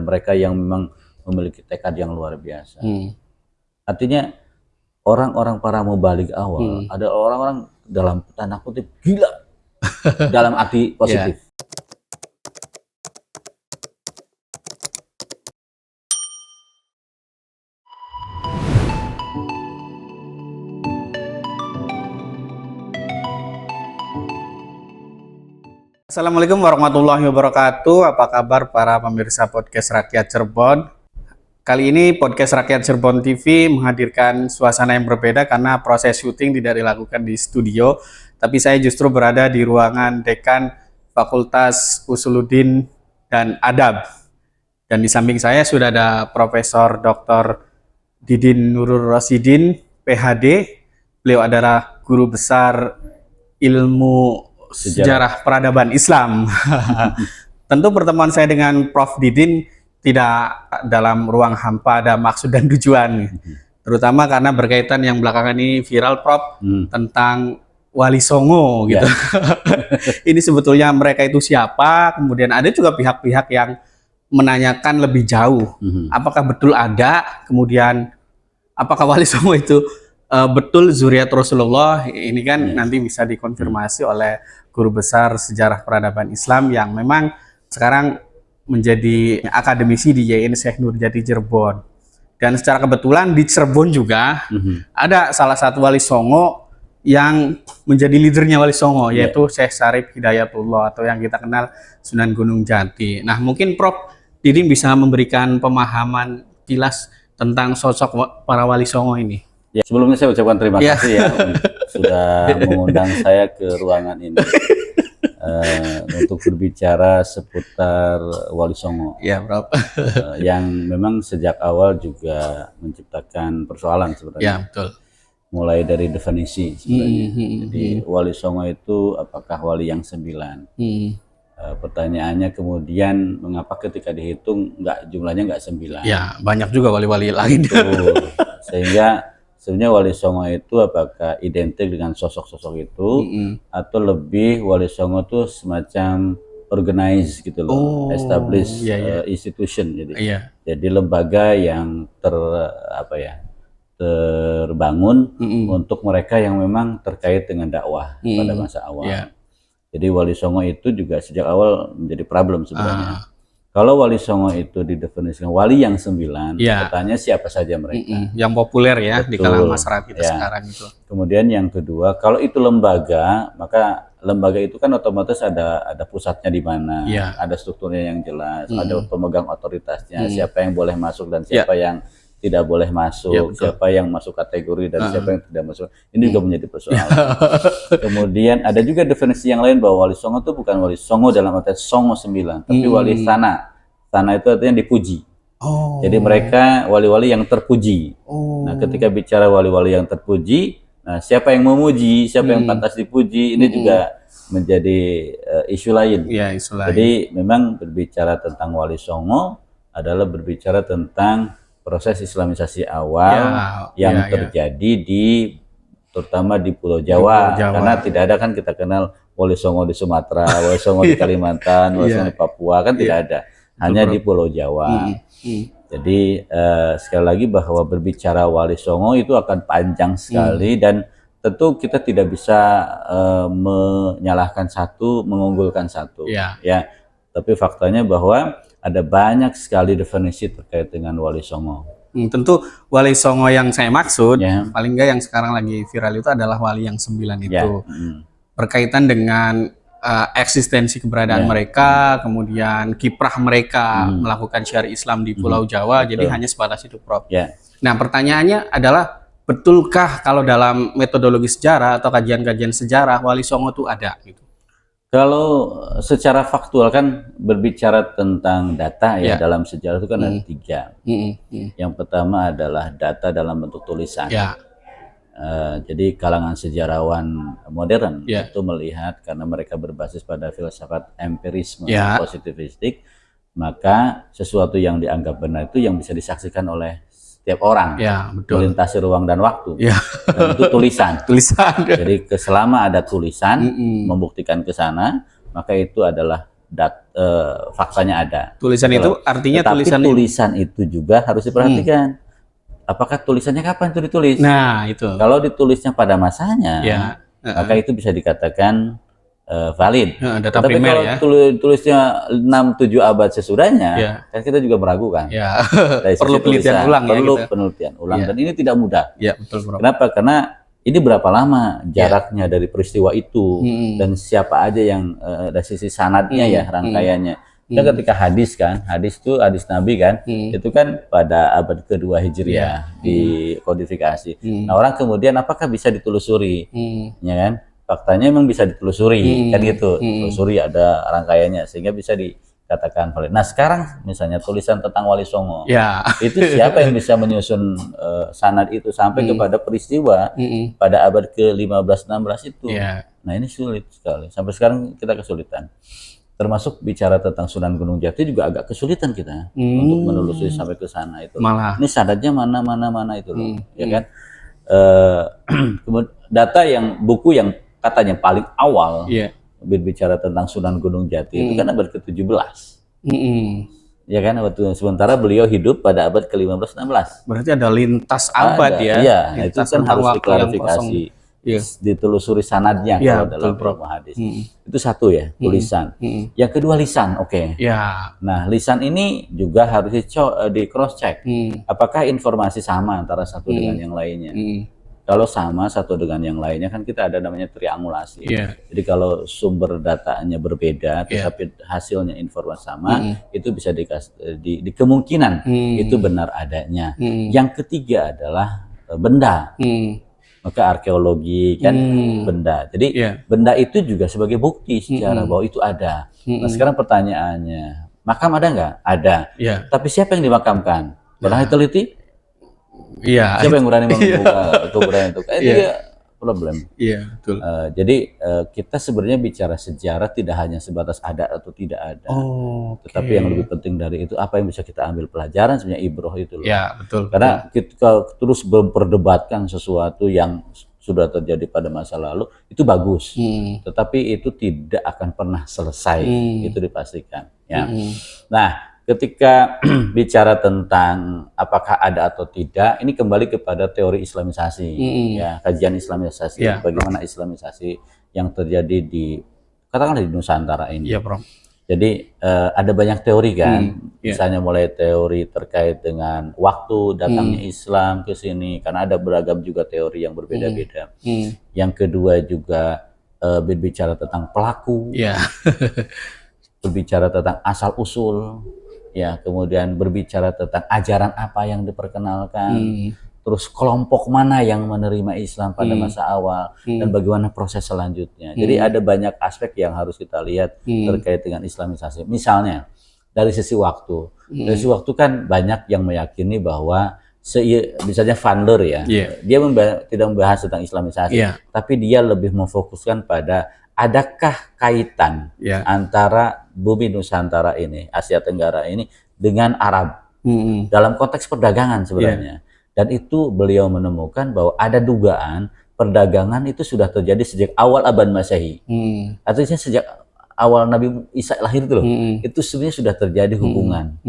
mereka yang memang memiliki tekad yang luar biasa. Artinya orang-orang para mubalik awal ada orang-orang dalam tanda kutip gila dalam arti positif. Assalamualaikum warahmatullahi wabarakatuh. Apa kabar para pemirsa podcast Rakyat Cirebon? Kali ini podcast Rakyat Cirebon TV menghadirkan suasana yang berbeda karena proses syuting tidak dilakukan di studio, tapi saya justru berada di ruangan Dekan Fakultas Usuluddin dan Adab. Dan di samping saya sudah ada Profesor Dr. Didin Nurul Rasidin, PhD. Beliau adalah guru besar ilmu sejarah peradaban Islam. Tentu pertemuan saya dengan Prof. Didin tidak dalam ruang hampa, ada maksud dan tujuan. Terutama karena berkaitan yang belakangan ini viral, Prof, tentang Wali Songo gitu. Ini sebetulnya mereka itu siapa? Kemudian ada juga pihak-pihak yang menanyakan lebih jauh, apakah betul ada? Kemudian apakah Wali Songo itu betul zuriat Rasulullah? Ini kan nanti bisa dikonfirmasi oleh guru besar sejarah peradaban Islam yang memang sekarang menjadi akademisi di YIN Syekh Nurjati Cirebon. Dan secara kebetulan di Cirebon juga ada salah satu Wali Songo yang menjadi leadernya Wali Songo, yaitu Syekh Syarif Hidayatullah atau yang kita kenal Sunan Gunung Jati. Nah, mungkin Prof. Didin bisa memberikan pemahaman kilas tentang sosok para Wali Songo ini. Ya, sebelumnya saya ucapkan terima kasih ya sudah mengundang saya ke ruangan ini untuk berbicara seputar Wali Songo. Ya, Prof. Yang memang sejak awal juga menciptakan persoalan sebenarnya. Ya, betul. Mulai dari definisi sebenarnya. Jadi Wali Songo itu apakah wali yang 9? Pertanyaannya kemudian mengapa ketika dihitung jumlahnya nggak 9? Ya, banyak juga wali-wali lain. Sehingga sebenarnya Wali Songo itu apakah identik dengan sosok-sosok itu atau lebih Wali Songo itu semacam organize gitu loh, established institution jadi lembaga yang terbangun untuk mereka yang memang terkait dengan dakwah pada masa awal. Jadi Wali Songo itu juga sejak awal menjadi problem sebenarnya. Kalau Wali Songo itu didefinisikan wali yang 9, katanya siapa saja mereka. Yang populer ya. Betul. Di kalangan masyarakat kita sekarang itu. Kemudian yang kedua, kalau itu lembaga, maka lembaga itu kan otomatis ada pusatnya di mana, ada strukturnya yang jelas, ada pemegang otoritasnya, siapa yang boleh masuk dan siapa yang tidak boleh masuk, siapa yang masuk kategori dan siapa yang tidak masuk. Ini juga menjadi persoalan. Kemudian ada juga definisi yang lain bahwa Wali Songo itu bukan Wali Songo dalam arti Songo 9, tapi Wali Sana. Sana itu artinya dipuji. Jadi mereka wali-wali yang terpuji. Nah, ketika bicara wali-wali yang terpuji, nah siapa yang memuji, siapa yang pantas dipuji, ini juga menjadi isu lain. Isu lain. Jadi memang berbicara tentang Wali Songo adalah berbicara tentang proses Islamisasi awal yang terjadi terutama di Pulau Jawa. Karena tidak ada kan kita kenal Wali Songo di Sumatera, Wali Songo di Kalimantan, Wali Songo di Papua, kan tidak ada. Hanya di Pulau Jawa. Jadi sekali lagi bahwa berbicara Wali Songo itu akan panjang sekali dan tentu kita tidak bisa menyalahkan satu, mengunggulkan satu. Tapi faktanya bahwa ada banyak sekali definisi terkait dengan Wali Songo. Tentu Wali Songo yang saya maksud, paling enggak yang sekarang lagi viral itu adalah Wali yang 9 itu. Berkaitan dengan eksistensi keberadaan mereka, kemudian kiprah mereka melakukan syiar Islam di Pulau Jawa. Jadi hanya sebatas itu, Prof. Nah, pertanyaannya adalah, betulkah kalau dalam metodologi sejarah atau kajian-kajian sejarah Wali Songo itu ada gitu? Kalau secara faktual kan berbicara tentang data dalam sejarah itu kan ada 3. Yang pertama adalah data dalam bentuk tulisan. Jadi kalangan sejarawan modern itu melihat karena mereka berbasis pada filsafat empirisme positivistik, maka sesuatu yang dianggap benar itu yang bisa disaksikan oleh setiap orang, melintasi ruang dan waktu, dan itu tulisan. Jadi selama ada tulisan membuktikan ke sana, maka itu adalah faktanya ada. Tulisan Gitu itu loh. artinya Tetapi tulisan itu juga harus diperhatikan. Apakah tulisannya kapan itu ditulis? Nah, itu. Kalau ditulisnya pada masanya, Ya. maka itu bisa dikatakan valid. Data Tapi primer kalau ya. tulisnya 6-7 abad sesudahnya, Ya. kan kita juga meragukan. Ya. Dari sisi Perlu penelitian tulisan, ulang ya. perlu Gitu. penelitian ulang, Ya. dan ini tidak mudah. Ya, betul bro. Kenapa? Karena ini berapa lama jaraknya dari peristiwa itu, dan siapa aja yang dari sisi sanadnya ya, rangkaiannya. Dan ketika hadis kan, hadis itu hadis Nabi kan, itu kan pada abad kedua Hijriah dikodifikasi. Nah, orang kemudian apakah bisa ditelusuri, ya kan? Faktanya memang bisa ditelusuri, kan gitu. Telusuri ada rangkaiannya sehingga bisa dikatakan valid. Nah, sekarang misalnya tulisan tentang Wali Songo, itu siapa yang bisa menyusun sanad itu sampai kepada peristiwa pada abad ke-15-16 itu? Nah, ini sulit sekali. Sampai sekarang kita kesulitan. Termasuk bicara tentang Sunan Gunung Jati juga agak kesulitan kita untuk menelusuri sampai ke sana itu. Malah. Ini sanadnya mana itu loh, ya kan? Data yang buku yang katanya paling awal berbicara tentang Sunan Gunung Jati itu kan abad ke-17. Ya kan, waktu sementara beliau hidup pada abad ke-15-16. Berarti ada lintas abad ya. Iya, itu kan harus diklarifikasi. Ditelusuri sanadnya kalau dalam ilmu hadis. Itu satu ya, tulisan. Yang kedua lisan, Nah, lisan ini juga harus di cross check. Apakah informasi sama antara satu dengan yang lainnya? Kalau sama satu dengan yang lainnya kan kita ada namanya triangulasi. Jadi kalau sumber datanya berbeda, tetapi hasilnya informasi sama, itu bisa di kemungkinan itu benar adanya. Yang ketiga adalah benda. Maka arkeologi kan benda. Jadi benda itu juga sebagai bukti secara bahwa itu ada. Nah, sekarang pertanyaannya, makam ada nggak? Ada. Tapi siapa yang dimakamkan? Pernah diteliti? Siapa yang berani membuka kuburan itu? Itu problem. Betul. Jadi kita sebenarnya bicara sejarah tidak hanya sebatas ada atau tidak ada. Tetapi yang lebih penting dari itu apa yang bisa kita ambil pelajaran sebenarnya ibroh itu loh. Betul. Karena kita terus memperdebatkan sesuatu yang sudah terjadi pada masa lalu itu bagus. Tetapi itu tidak akan pernah selesai. Itu dipastikan ya. Nah, ketika bicara tentang apakah ada atau tidak, ini kembali kepada teori Islamisasi, ya, kajian Islamisasi, bagaimana Islamisasi yang terjadi di katakanlah di Nusantara ini. Jadi ada banyak teori kan, misalnya mulai teori terkait dengan waktu datangnya Islam ke sini, karena ada beragam juga teori yang berbeda-beda. Yang kedua juga berbicara tentang pelaku, berbicara tentang asal usul. Ya, kemudian berbicara tentang ajaran apa yang diperkenalkan, terus kelompok mana yang menerima Islam pada masa awal, dan bagaimana proses selanjutnya. Jadi ada banyak aspek yang harus kita lihat terkait dengan Islamisasi. Misalnya dari sisi waktu, dari sisi waktu kan banyak yang meyakini bahwa misalnya Vandler ya, dia tidak membahas tentang Islamisasi, tapi dia lebih memfokuskan pada adakah kaitan antara bumi Nusantara ini, Asia Tenggara ini dengan Arab dalam konteks perdagangan sebenarnya. Dan itu beliau menemukan bahwa ada dugaan perdagangan itu sudah terjadi sejak awal abad Masehi. Artinya sejak awal Nabi Isa lahir itu loh, itu sebenarnya sudah terjadi hubungan.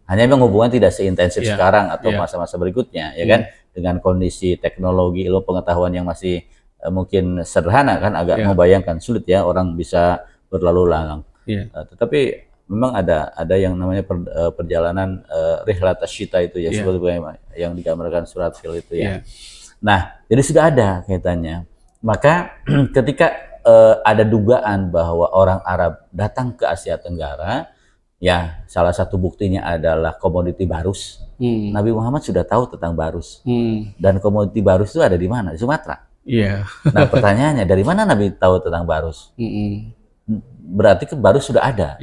Hanya memang hubungan tidak seintensif sekarang atau masa-masa berikutnya, ya kan? Dengan kondisi teknologi, ilmu pengetahuan yang masih mungkin sederhana kan, agak membayangkan sulit ya orang bisa berlalu lalang. Tetapi memang ada yang namanya perjalanan rihlat asyita itu ya, seperti yang digambarkan surat Fil itu ya. Nah, jadi sudah ada kaitannya. Maka ketika ada dugaan bahwa orang Arab datang ke Asia Tenggara, ya salah satu buktinya adalah komoditi barus. Nabi Muhammad sudah tahu tentang barus. Dan komoditi barus itu ada di mana? Di Sumatera. Nah, pertanyaannya dari mana Nabi tahu tentang barus? Berarti barus sudah ada.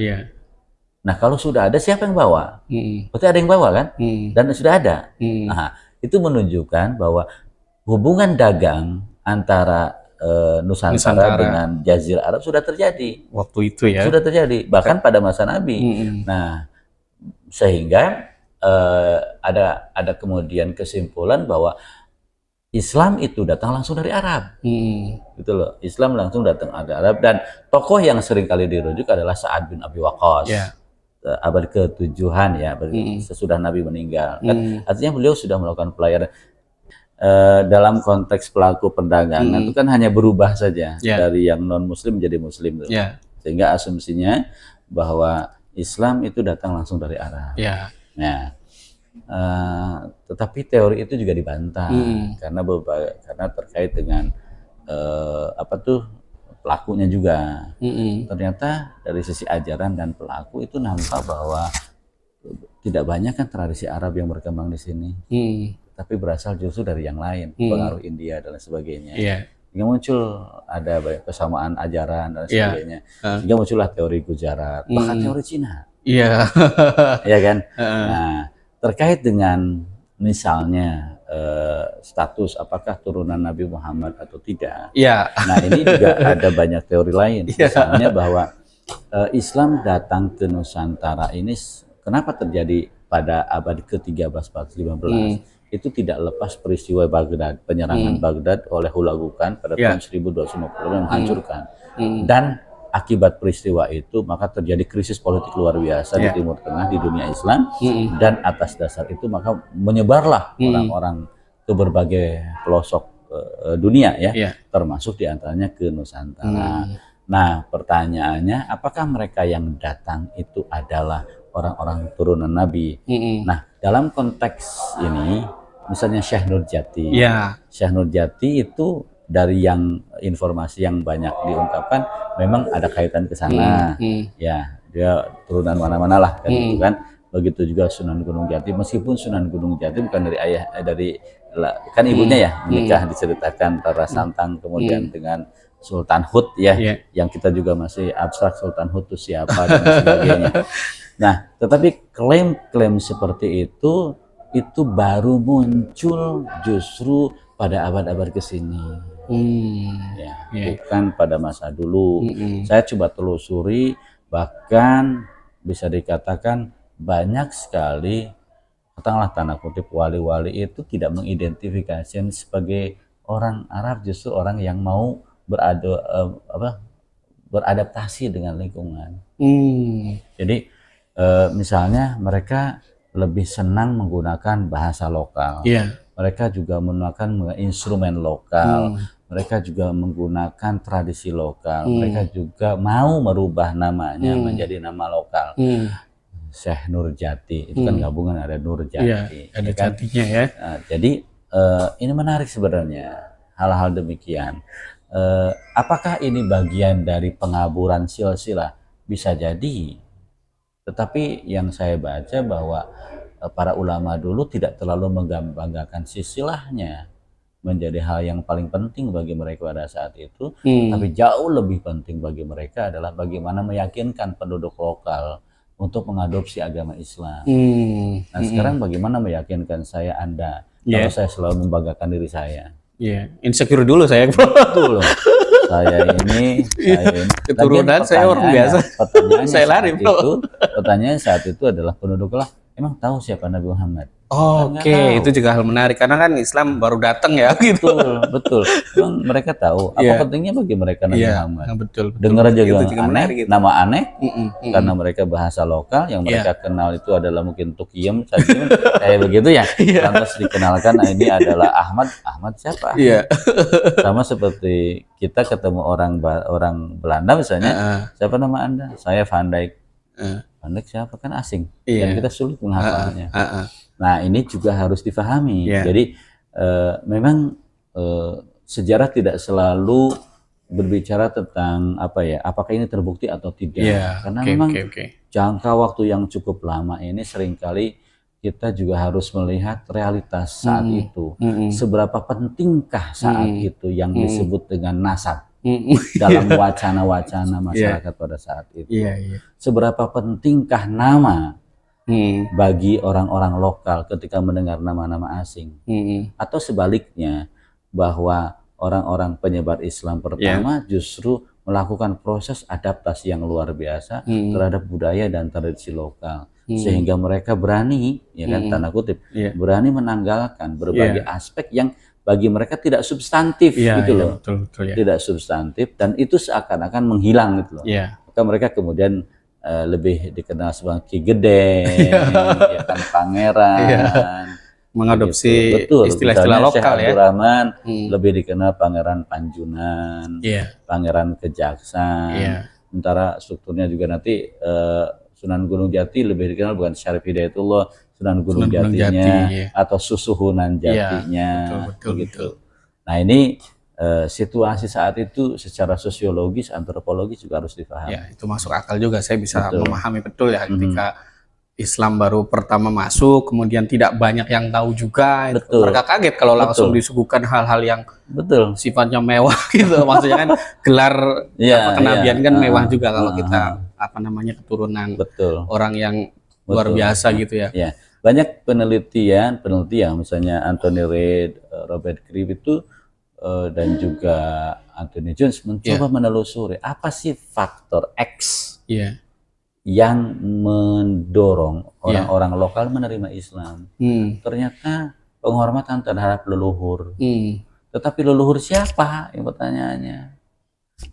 Nah, kalau sudah ada siapa yang bawa? Berarti ada yang bawa kan? Dan sudah ada. Nah, itu menunjukkan bahwa hubungan dagang antara Nusantara dengan Jazirah Arab sudah terjadi. Waktu itu ya. Sudah terjadi, bahkan pada masa Nabi. Nah, sehingga ada kemudian kesimpulan bahwa Islam itu datang langsung dari Arab. Gitu loh. Islam langsung datang dari Arab, dan tokoh yang sering kali dirujuk adalah Sa'ad bin Abi Waqqas. Abad ke-7-an ya, sesudah Nabi meninggal. Kan artinya beliau sudah melakukan pelayaran. Dalam konteks pelaku perdagangan itu kan hanya berubah saja dari yang non muslim menjadi muslim, sehingga asumsinya bahwa Islam itu datang langsung dari Arab. Nah, tetapi teori itu juga dibantah karena terkait dengan pelakunya juga. Ternyata dari sisi ajaran dan pelaku itu nampak bahwa tidak banyak kan tradisi Arab yang berkembang di sini. Tapi berasal justru dari yang lain, pengaruh India dan sebagainya. Sehingga muncul ada banyak kesamaan ajaran dan sebagainya. Sehingga muncullah teori Gujarat, bahkan teori Cina. Iya kan? Nah, terkait dengan misalnya status apakah turunan Nabi Muhammad atau tidak. Nah, ini juga ada banyak teori lain. Misalnya bahwa Islam datang ke Nusantara ini kenapa terjadi pada abad ke-13-14-15? Itu tidak lepas peristiwa Baghdad, penyerangan Baghdad oleh Hulagukan pada tahun 1250 yang menghancurkan. Dan akibat peristiwa itu maka terjadi krisis politik luar biasa di Timur Tengah, di dunia Islam, dan atas dasar itu maka menyebarlah orang-orang ke berbagai pelosok dunia termasuk diantaranya ke Nusantara. Nah, pertanyaannya, apakah mereka yang datang itu adalah orang-orang turunan Nabi? Nah, dalam konteks ini, misalnya Syekh Nurjati. Syekh Nurjati itu dari yang informasi yang banyak diungkapkan, memang ada kaitan ke sana. Ya, dia turunan mana-mana lah kan gitu kan. Begitu juga Sunan Gunung Jati, meskipun Sunan Gunung Jati bukan dari kan ibunya ya menikah, diceritakan Rara Santang kemudian dengan Sultan Hud yang kita juga masih abstrak Sultan Hud itu siapa dan sebagainya. Nah, tetapi klaim-klaim seperti itu baru muncul justru pada abad-abad kesini, bukan pada masa dulu. Saya coba telusuri, bahkan bisa dikatakan banyak sekali, katakanlah tanda kutip, wali-wali itu tidak mengidentifikasikan sebagai orang Arab, justru orang yang mau beradaptasi dengan lingkungan. Jadi misalnya mereka lebih senang menggunakan bahasa lokal. Mereka juga menggunakan instrumen lokal. Mereka juga menggunakan tradisi lokal. Mereka juga mau merubah namanya menjadi nama lokal. Syekh Nurjati itu kan gabungan, ada Nurjati. Ada jatinya ya. Nah, jadi ini menarik sebenarnya hal-hal demikian. Apakah ini bagian dari pengaburan silsilah? Bisa jadi. Tetapi yang saya baca bahwa para ulama dulu tidak terlalu membanggakan silsilahnya menjadi hal yang paling penting bagi mereka pada saat itu. Tapi jauh lebih penting bagi mereka adalah bagaimana meyakinkan penduduk lokal untuk mengadopsi agama Islam. Nah, sekarang bagaimana meyakinkan saya, Anda, kalau saya selalu membanggakan diri saya? Insecure dulu saya. Betul. Saya ini keturunan saya orang biasa. Pertanyaannya saat itu adalah penduduk lah, emang tahu siapa Nabi Muhammad? Oke, itu juga hal menarik karena kan Islam baru datang ya gitu. Betul. Emang mereka tahu apa pentingnya bagi mereka Nabi Muhammad? Betul. Dengar aja juga aneh, nama aneh, karena mereka bahasa lokal yang mereka kenal itu adalah mungkin Tukiyem saja, kayak begitu ya. Lantas dikenalkan, nah, ini adalah Ahmad siapa? Sama seperti kita ketemu orang Belanda misalnya, siapa nama Anda? Saya Van Dijk. Van Dijk siapa, kan asing, dan kita sulit menghafalnya. Nah, ini juga harus difahami. Jadi memang sejarah tidak selalu berbicara tentang apakah ini terbukti atau tidak. Karena memang jangka waktu yang cukup lama ini seringkali kita juga harus melihat realitas saat itu. Seberapa pentingkah saat itu yang disebut dengan nasab dalam wacana-wacana masyarakat pada saat itu. Seberapa pentingkah nama bagi orang-orang lokal ketika mendengar nama-nama asing, atau sebaliknya, bahwa orang-orang penyebar Islam pertama justru melakukan proses adaptasi yang luar biasa terhadap budaya dan tradisi lokal, sehingga mereka berani, ya kan, tanda kutip, berani menanggalkan berbagai aspek yang bagi mereka tidak substantif gitu loh. Betul, ya. Tidak substantif, dan itu seakan-akan menghilang gitu loh. Maka mereka kemudian lebih dikenal sebagai Ki Gede, ya kan, pangeran, mengadopsi betul, istilah-istilah lokal ya. Abdurrahman lebih dikenal Pangeran Panjunan, Pangeran Kejaksan. Sementara strukturnya juga nanti Sunan Gunung Jati lebih dikenal bukan Syarif Hidayatullah, Sunan Gunung Jatinya, atau Susuhunan Jatinya, begitu. Nah ini situasi saat itu secara sosiologis, antropologis juga harus dipahami. Ya, itu masuk akal juga. Saya bisa memahami betul ya ketika Islam baru pertama masuk, kemudian tidak banyak yang tahu juga. Mereka kaget kalau langsung disuguhkan hal-hal yang sifatnya mewah gitu. Maksudnya kan gelar kenabian kan mewah juga kalau kita keturunan orang yang luar biasa gitu ya. Banyak penelitian misalnya Anthony Reid, Robert Cribb itu dan juga Anthony Jones mencoba menelusuri apa sih faktor X yang mendorong orang-orang lokal menerima Islam. Ternyata penghormatan terhadap leluhur. Tetapi leluhur siapa? Yang pertanyaannya.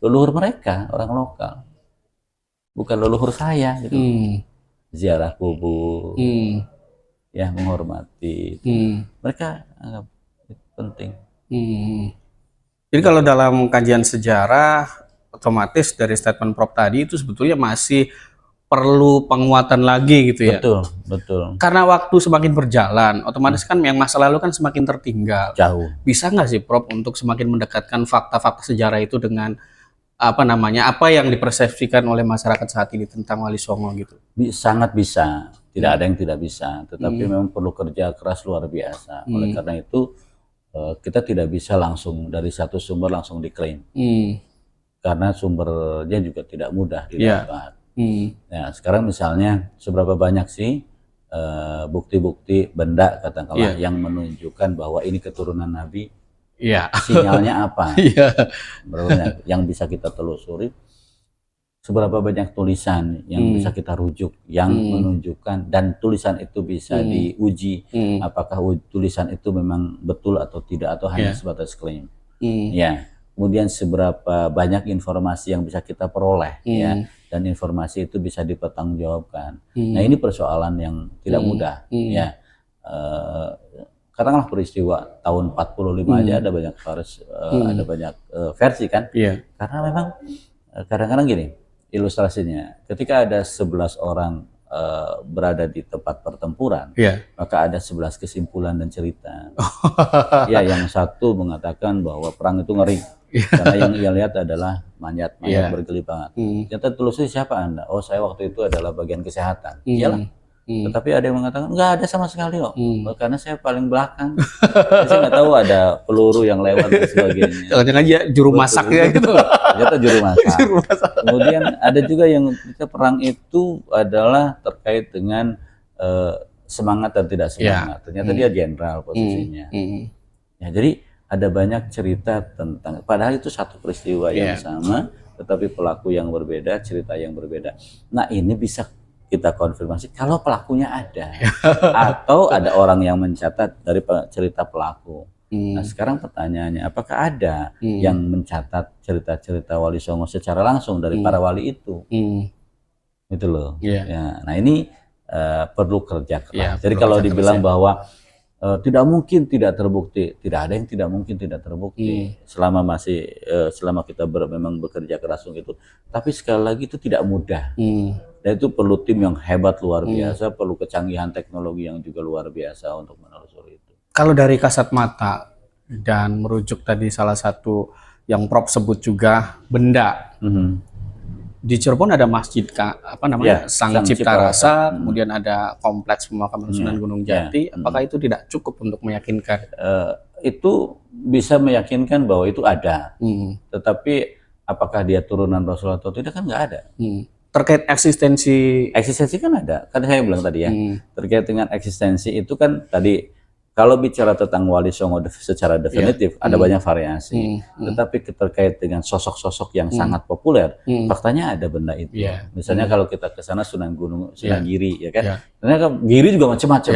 Leluhur mereka, orang lokal. Bukan leluhur saya gitu. Ziarah kubur. Ya, menghormati. Mereka anggap itu penting. Jadi kalau dalam kajian sejarah, otomatis dari statement Prof tadi itu sebetulnya masih perlu penguatan lagi gitu ya. Betul. Karena waktu semakin berjalan, otomatis kan yang masa lalu kan semakin tertinggal. Jauh. Bisa nggak sih Prof untuk semakin mendekatkan fakta-fakta sejarah itu dengan apa yang dipersepsikan oleh masyarakat saat ini tentang Wali Songo gitu? Sangat bisa. Tidak ada yang tidak bisa. Tetapi memang perlu kerja keras luar biasa. Oleh karena itu kita tidak bisa langsung dari satu sumber langsung diklaim, karena sumbernya juga tidak mudah didapat. Nah, sekarang misalnya seberapa banyak sih bukti-bukti benda katakanlah yang menunjukkan bahwa ini keturunan Nabi? Sinyalnya apa? Berapa banyak yang bisa kita telusuri? Seberapa banyak tulisan yang bisa kita rujuk yang menunjukkan, dan tulisan itu bisa diuji apakah tulisan itu memang betul atau tidak, atau hanya sebatas klaim. Kemudian seberapa banyak informasi yang bisa kita peroleh dan informasi itu bisa dipertanggungjawabkan. Nah, ini persoalan yang tidak mudah katakanlah peristiwa tahun 45 aja ada banyak versi kan. Karena memang kadang-kadang gini ilustrasinya, ketika ada 11 orang berada di tempat pertempuran, maka ada 11 kesimpulan dan cerita. Yang satu mengatakan bahwa perang itu ngeri, karena yang ia lihat adalah mayat-mayat bergelipangan. Ternyata telusuri, siapa Anda? Oh, saya waktu itu adalah bagian kesehatan. Iyalah. Tetapi ada yang mengatakan nggak ada sama sekali kok, karena saya paling belakang. Saya nggak tahu ada peluru yang lewat dan sebagainya. Jangan-jangan juru masak ya gitu. Ternyata juru masak. Kemudian ada juga yang perang itu adalah terkait dengan semangat dan tidak semangat. Ternyata dia jenderal posisinya. Jadi ada banyak cerita tentang, padahal itu satu peristiwa yang sama, tetapi pelaku yang berbeda, cerita yang berbeda. Nah, ini bisa kita konfirmasi kalau pelakunya ada atau ada orang yang mencatat dari cerita pelaku. Nah, sekarang pertanyaannya, apakah ada yang mencatat cerita-cerita Wali Songo secara langsung dari para wali itu? Gitu loh. Nah, ini perlu kerja keras. Jadi kalau dibilang bahwa tidak mungkin tidak terbukti, tidak ada yang tidak mungkin tidak terbukti selama kita memang bekerja keras untuk itu. Tapi sekali lagi itu tidak mudah. Dan itu perlu tim yang hebat luar biasa, perlu kecanggihan teknologi yang juga luar biasa untuk menelusuri itu. Kalau dari kasat mata dan merujuk tadi salah satu yang Prof sebut juga benda. Di Cirebon ada masjid Sang Cipta Rasa, kemudian ada kompleks pemakaman Sunan Gunung Jati. Apakah itu tidak cukup untuk meyakinkan? Itu bisa meyakinkan bahwa itu ada. Tetapi apakah dia turunan Rasul atau tidak kan nggak ada. Terkait eksistensi kan ada, kan saya bilang tadi ya, terkait dengan eksistensi itu kan tadi kalau bicara tentang Wali Songo secara definitif ada banyak variasi, tetapi terkait dengan sosok-sosok yang sangat populer, faktanya ada benda itu. Misalnya kalau kita ke sana Sunan Giri, ya kan? Ternyata Giri juga macam-macam.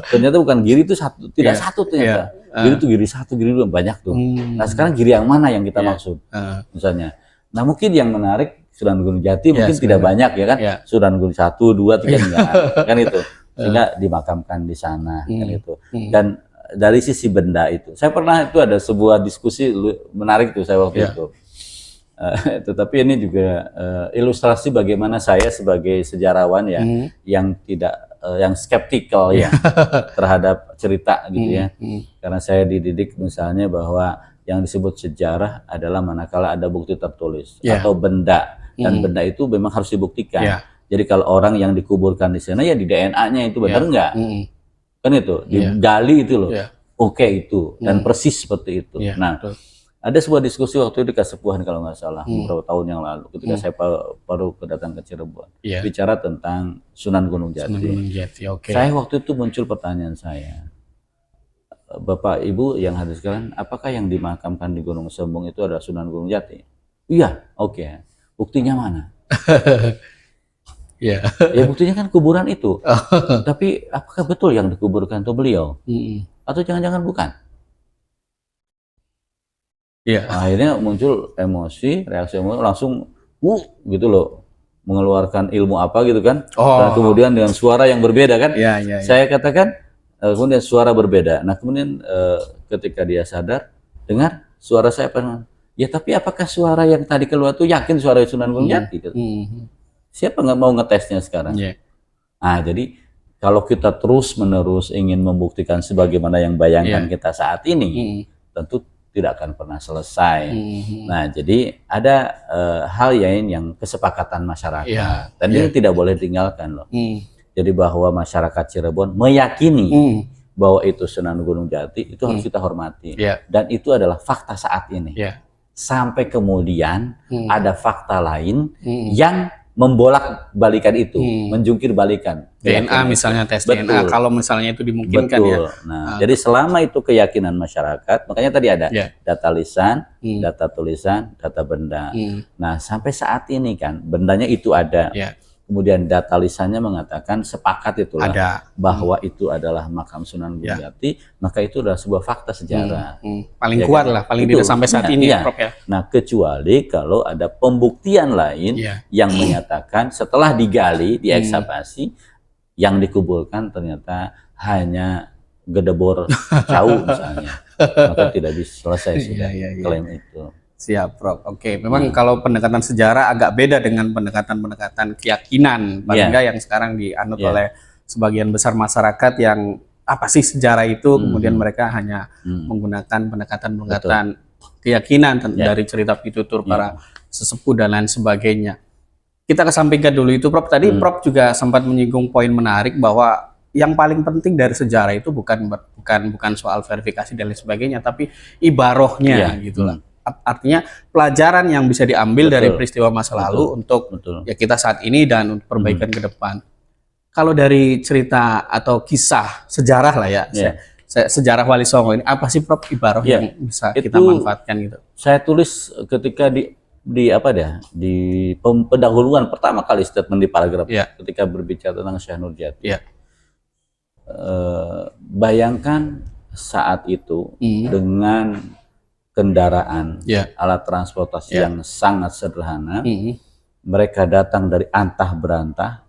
Ternyata bukan Giri itu satu, tidak satu ternyata. Giri itu Giri satu, Giri dua, banyak tuh. Nah sekarang Giri yang mana yang kita maksud? Misalnya, nah mungkin yang menarik Sunan Gunung Jati mungkin tidak banyak ya kan? Sunan Gunung 1, 2, 3 enggak, kan itu. Sehingga dimakamkan di sana kan itu. Dan dari sisi benda itu saya pernah itu ada sebuah diskusi menarik tuh saya waktu itu. Tetapi ini juga ilustrasi bagaimana saya sebagai sejarawan ya yang tidak yang skeptikal ya terhadap cerita gitu ya. Karena saya dididik misalnya bahwa yang disebut sejarah adalah manakala ada bukti tertulis atau benda, dan benda itu memang harus dibuktikan. Jadi kalau orang yang dikuburkan di sana ya di DNA-nya itu benar enggak? Kan itu, digali itu loh. Oke itu, dan persis seperti itu. Nah, ada sebuah diskusi waktu itu di Kasepuhan kalau nggak salah, beberapa tahun yang lalu ketika saya baru kedatang ke Cirebon. Bicara tentang Sunan Gunung Jati. Saya waktu itu muncul pertanyaan saya. Bapak Ibu yang hadir sekalian, apakah yang dimakamkan di Gunung Sembung itu adalah Sunan Gunung Jati? Iya, oke. Buktinya mana? Ya buktinya kan kuburan itu. Tapi apakah betul yang dikuburkan itu beliau? Atau jangan-jangan bukan? Akhirnya muncul emosi, reaksi emosi langsung gitu loh, mengeluarkan ilmu apa gitu kan. Dan kemudian dengan suara yang berbeda kan. Saya katakan kemudian suara berbeda. Nah kemudian ketika dia sadar, dengar suara saya apa? Ya tapi apakah suara yang tadi keluar itu yakin suara Sunan Gunung Jati? Gitu. Siapa nggak mau ngetesnya sekarang? Nah, jadi kalau kita terus-menerus ingin membuktikan sebagaimana yang bayangkan kita saat ini, tentu tidak akan pernah selesai. Nah, jadi ada hal yang kesepakatan masyarakat, dan ini tidak boleh ditinggalkan loh. Jadi bahwa masyarakat Cirebon meyakini bahwa itu Sunan Gunung Jati, itu harus kita hormati, dan itu adalah fakta saat ini. Sampai kemudian ada fakta lain yang membolak balikan itu, menjungkir balikan DNA misalnya tes DNA kalau misalnya itu dimungkinkan. Nah, jadi selama itu keyakinan masyarakat, makanya tadi ada data lisan, data tulisan, data benda. Nah sampai saat ini kan bendanya itu ada, kemudian data lisannya mengatakan sepakat itulah bahwa itu adalah makam Sunan Gunung Jati, maka itu adalah sebuah fakta sejarah. Paling kuat lah, paling tidak sampai saat ini Prof ya. Nah kecuali kalau ada pembuktian lain yang menyatakan setelah digali, diekskavasi, yang dikuburkan ternyata hanya gedebor cau misalnya, maka tidak bisa selesai sudah klaim itu. Siap, Prof. Oke, memang kalau pendekatan sejarah agak beda dengan pendekatan keyakinan, paling enggak yang sekarang dianut oleh sebagian besar masyarakat yang apa sih sejarah itu, kemudian mereka hanya menggunakan pendekatan keyakinan dari cerita pitutur para sesepuh dan lain sebagainya. Kita kesampingkan dulu itu, Prof. Tadi Prof juga sempat menyinggung poin menarik bahwa yang paling penting dari sejarah itu bukan soal verifikasi dan lain sebagainya, tapi ibarohnya gitulah. Artinya pelajaran yang bisa diambil dari peristiwa masa lalu untuk ya kita saat ini dan untuk perbaikan ke depan. Kalau dari cerita atau kisah sejarah lah ya, sejarah Wali Songo ini apa sih Prof ibaroh yang bisa kita manfaatkan gitu? Saya tulis ketika di pendahuluan pertama kali statement di paragraf ketika berbicara tentang Syekh Nurjati. Bayangkan saat itu dengan kendaraan, alat transportasi yang sangat sederhana, mereka datang dari antah berantah,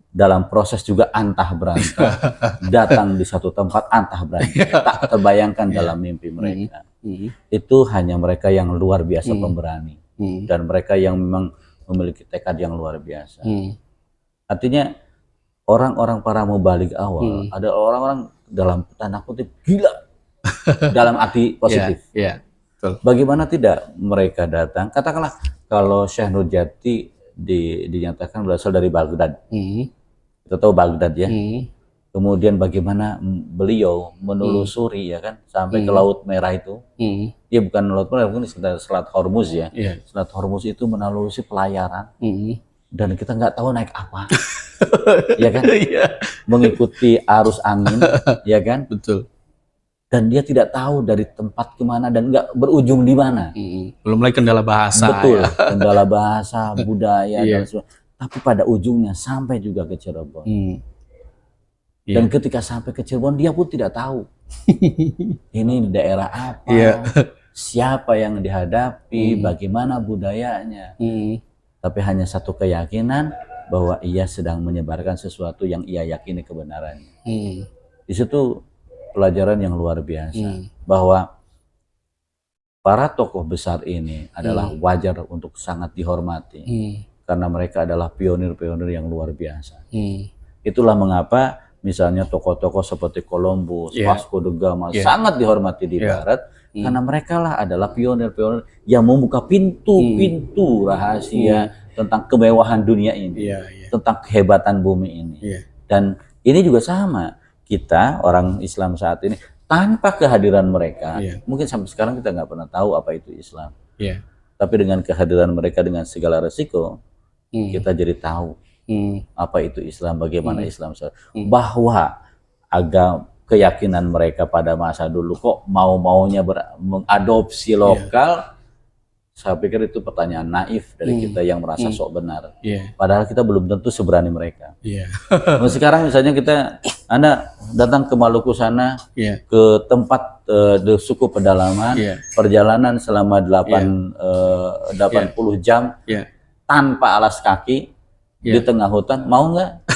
dalam proses juga antah berantah, datang di satu tempat antah berantah, tak terbayangkan dalam mimpi mereka. Itu hanya mereka yang luar biasa pemberani, dan mereka yang memang memiliki tekad yang luar biasa. Artinya orang-orang para mubalik awal ada orang-orang dalam tanda kutip gila. Dalam arti positif. Bagaimana tidak mereka datang? Katakanlah kalau Syekh Nurjati dinyatakan berasal dari Baghdad. Kita tahu Baghdad ya. Kemudian bagaimana beliau menelusuri ya kan sampai ke Laut Merah itu. Ya bukan Laut Merah, mungkin Selat Hormuz ya. Selat Hormuz itu menelusuri pelayaran. dan kita nggak tahu naik apa, ya kan? Iya. Mengikuti arus angin, ya kan? Betul. Dan dia tidak tahu dari tempat kemana dan nggak berujung di mana. Belum lagi kendala bahasa. Betul, ya. kendala bahasa, budaya, Iya. dan sebagainya. Tapi pada ujungnya sampai juga ke Cirebon. Dan Iya. ketika sampai ke Cirebon, dia pun tidak tahu ini daerah apa, Iya. siapa yang dihadapi, bagaimana budayanya. Tapi hanya satu keyakinan bahwa ia sedang menyebarkan sesuatu yang ia yakini kebenarannya. Di situ pelajaran yang luar biasa, bahwa para tokoh besar ini adalah wajar untuk sangat dihormati, karena mereka adalah pionir-pionir yang luar biasa. Itulah mengapa misalnya tokoh-tokoh seperti Columbus, Vasco da Gama sangat dihormati di Barat, karena mereka lah adalah pionir-pionir yang membuka pintu-pintu rahasia tentang kemewahan dunia ini, tentang kehebatan bumi ini. Dan ini juga sama, kita orang Islam saat ini tanpa kehadiran mereka, mungkin sampai sekarang kita nggak pernah tahu apa itu Islam. Tapi dengan kehadiran mereka dengan segala resiko, kita jadi tahu apa itu Islam, bagaimana Islam, bahwa keyakinan mereka pada masa dulu kok mau-maunya mengadopsi lokal. Saya pikir itu pertanyaan naif dari kita yang merasa sok benar. Padahal kita belum tentu seberani mereka. Sekarang misalnya Anda datang ke Maluku sana, ke tempat suku pedalaman, perjalanan selama 80 jam tanpa alas kaki, di tengah hutan, mau nggak?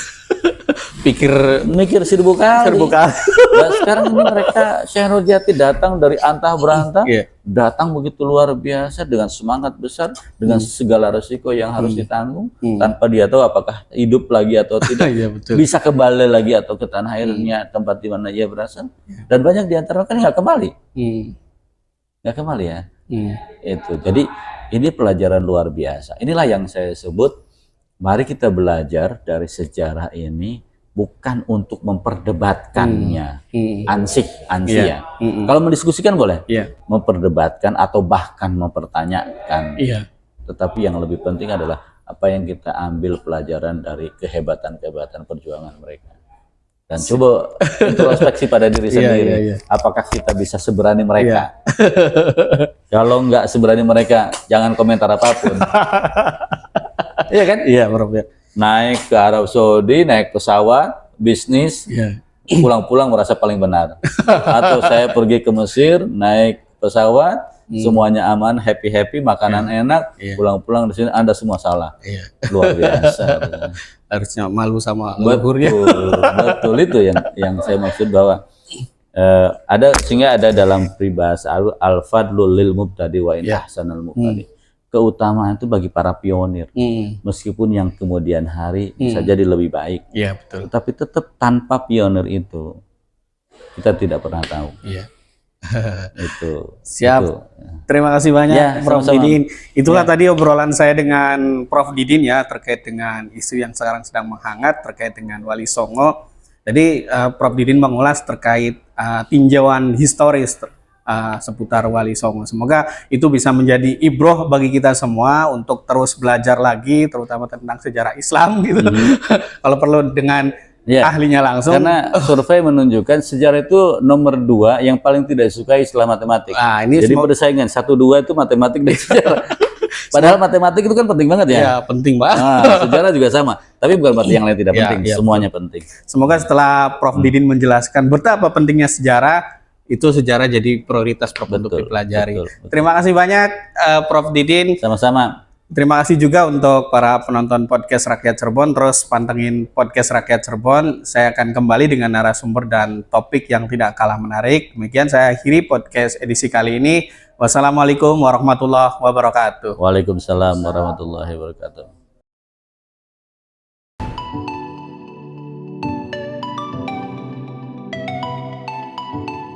Mikir seribu kali. Nah, sekarang ini mereka Syekh Nurjati datang dari antah berantah, datang begitu luar biasa dengan semangat besar, dengan segala resiko yang harus ditanggung, tanpa dia tahu apakah hidup lagi atau tidak, bisa kembali lagi atau ke tanah airnya, tempat di mana ia berasal. Dan banyak di antara kan nggak kembali, nggak kembali ya. Itu. Jadi ini pelajaran luar biasa. Inilah yang saya sebut. Mari kita belajar dari sejarah ini bukan untuk memperdebatkannya, ansih ya. Kalau mendiskusikan boleh, memperdebatkan atau bahkan mempertanyakan. Tetapi yang lebih penting adalah apa yang kita ambil pelajaran dari kehebatan-kehebatan perjuangan mereka. Dan coba introspeksi pada diri sendiri, apakah kita bisa seberani mereka? Kalau nggak seberani mereka, jangan komentar apapun. Iya kan? Iya, Prof. Naik ke Arab Saudi, naik pesawat, bisnis, pulang-pulang merasa paling benar. Atau saya pergi ke Mesir, naik pesawat, semuanya aman, happy-happy, makanan enak, pulang-pulang di sini Anda semua salah. Luar biasa. Harusnya malu sama leluhurnya. Betul itu yang saya maksud, bahwa sehingga ada dalam peribahasa al-fadlu lil mubtadi wa in ahsanal mubtadi. Keutamaan itu bagi para pionir, meskipun yang kemudian hari bisa jadi lebih baik. Betul. Tapi tetap tanpa pionir itu kita tidak pernah tahu. Itu. Siap. Itu. Terima kasih banyak, Prof. Didin. Itulah tadi obrolan saya dengan Prof. Didin ya, terkait dengan isu yang sekarang sedang menghangat terkait dengan Wali Songo. Jadi Prof. Didin mengulas terkait tinjauan historis seputar Wali Songo. Semoga itu bisa menjadi ibroh bagi kita semua untuk terus belajar lagi, terutama tentang sejarah Islam gitu. Kalau perlu dengan ahlinya langsung. Karena survei menunjukkan sejarah itu nomor 2 yang paling tidak disukai setelah matematik. Jadi persaingan 1-2 itu matematik dan sejarah. Padahal matematik itu kan penting banget ya. Ya, penting banget. Sejarah juga sama. Tapi bukan berarti yang lain tidak penting. Semuanya penting. Semoga setelah Prof. Didin menjelaskan betapa pentingnya sejarah, itu sejarah jadi prioritas Prof untuk dipelajari. Betul. Terima kasih banyak Prof. Didin. Sama-sama. Terima kasih juga untuk para penonton podcast Rakyat Cirebon. Terus pantengin podcast Rakyat Cirebon. Saya akan kembali dengan narasumber dan topik yang tidak kalah menarik. Demikian saya akhiri podcast edisi kali ini. Wassalamualaikum warahmatullahi wabarakatuh. Waalaikumsalam warahmatullahi wabarakatuh.